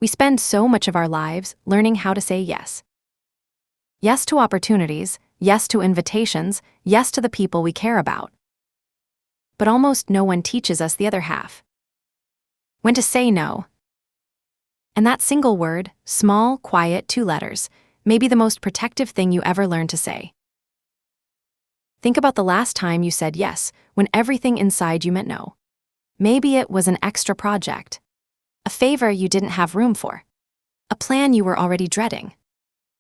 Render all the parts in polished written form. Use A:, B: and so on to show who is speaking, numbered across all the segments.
A: We spend so much of our lives learning how to say yes. Yes to opportunities, yes to invitations, yes to the people we care about. But almost no one teaches us the other half. When to say no. And that single word, small, quiet, 2 letters, may be the most protective thing you ever learn to say. Think about the last time you said yes when everything inside you meant no. Maybe it was an extra project, a favor you didn't have room for, a plan you were already dreading.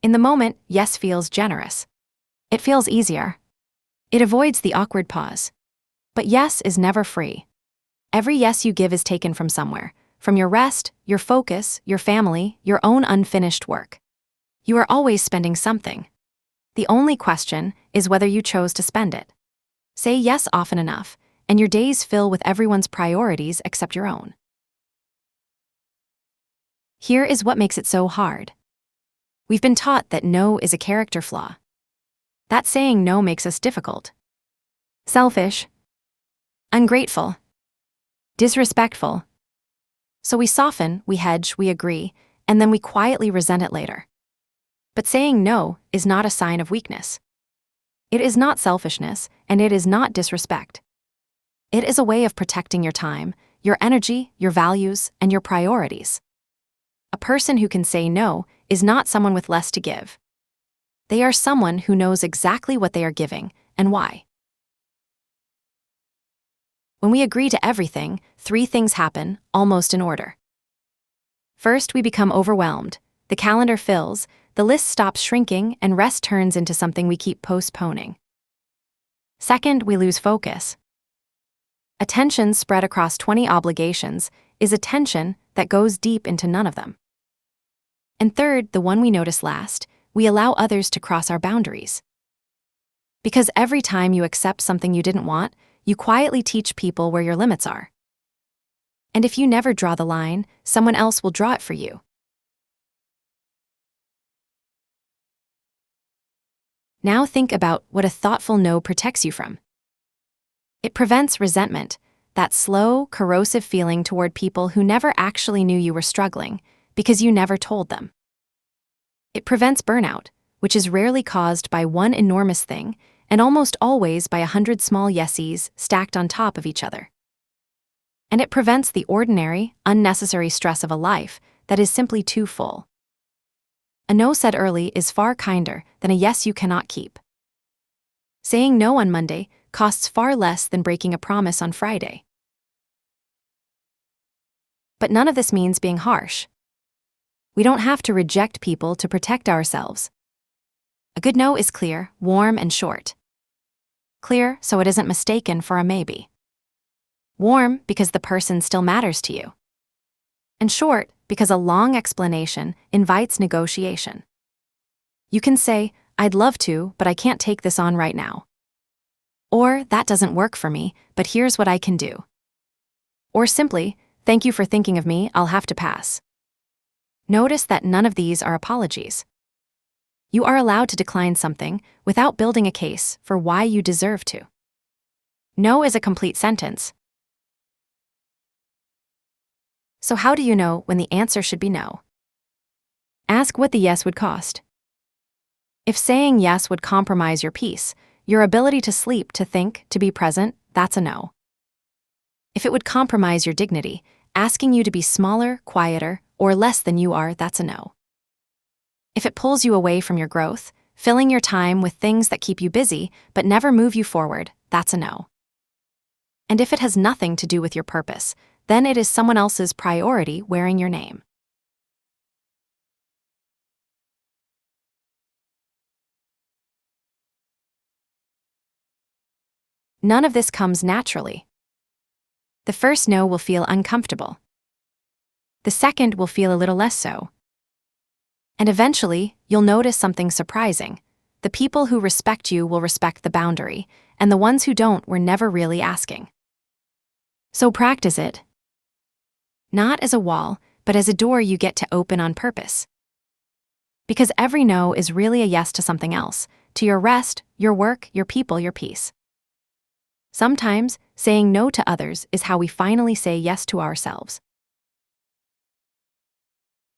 A: In the moment, yes feels generous. It feels easier. It avoids the awkward pause. But yes is never free. Every yes you give is taken from somewhere, from your rest, your focus, your family, your own unfinished work. You are always spending something. The only question is whether you chose to spend it. Say yes often enough, and your days fill with everyone's priorities except your own. Here is what makes it so hard. We've been taught that no is a character flaw. That saying no makes us difficult, selfish, ungrateful, disrespectful. So we soften, we hedge, we agree, and then we quietly resent it later. But saying no is not a sign of weakness. It is not selfishness, and it is not disrespect. It is a way of protecting your time, your energy, your values, and your priorities. A person who can say no is not someone with less to give. They are someone who knows exactly what they are giving and why. When we agree to everything, 3 things happen, almost in order. First, we become overwhelmed. The calendar fills, the list stops shrinking, and rest turns into something we keep postponing. Second, we lose focus. Attention spread across 20 obligations is attention that goes deep into none of them. And third, the one we notice last, we allow others to cross our boundaries. Because every time you accept something you didn't want, you quietly teach people where your limits are. And if you never draw the line, someone else will draw it for you. Now think about what a thoughtful no protects you from. It prevents resentment, that slow, corrosive feeling toward people who never actually knew you were struggling because you never told them. It prevents burnout, which is rarely caused by one enormous thing and almost always by 100 small yesies stacked on top of each other. And it prevents the ordinary, unnecessary stress of a life that is simply too full. A no said early is far kinder than a yes you cannot keep. Saying no on Monday costs far less than breaking a promise on Friday. But none of this means being harsh. We don't have to reject people to protect ourselves. A good no is clear, warm, and short. Clear so it isn't mistaken for a maybe. Warm because the person still matters to you. And short because a long explanation invites negotiation. You can say, "I'd love to, but I can't take this on right now." Or, "That doesn't work for me, but here's what I can do." Or simply, "Thank you for thinking of me, I'll have to pass." Notice that none of these are apologies. You are allowed to decline something without building a case for why you deserve to. No is a complete sentence. So how do you know when the answer should be no? Ask what the yes would cost. If saying yes would compromise your peace, your ability to sleep, to think, to be present, that's a no. If it would compromise your dignity, asking you to be smaller, quieter, or less than you are, that's a no. If it pulls you away from your growth, filling your time with things that keep you busy but never move you forward, that's a no. And if it has nothing to do with your purpose, then it is someone else's priority wearing your name. None of this comes naturally. The first no will feel uncomfortable. The second will feel a little less so. And eventually, you'll notice something surprising. The people who respect you will respect the boundary, and the ones who don't were never really asking. So practice it. Not as a wall, but as a door you get to open on purpose. Because every no is really a yes to something else, to your rest, your work, your people, your peace. Sometimes, saying no to others is how we finally say yes to ourselves.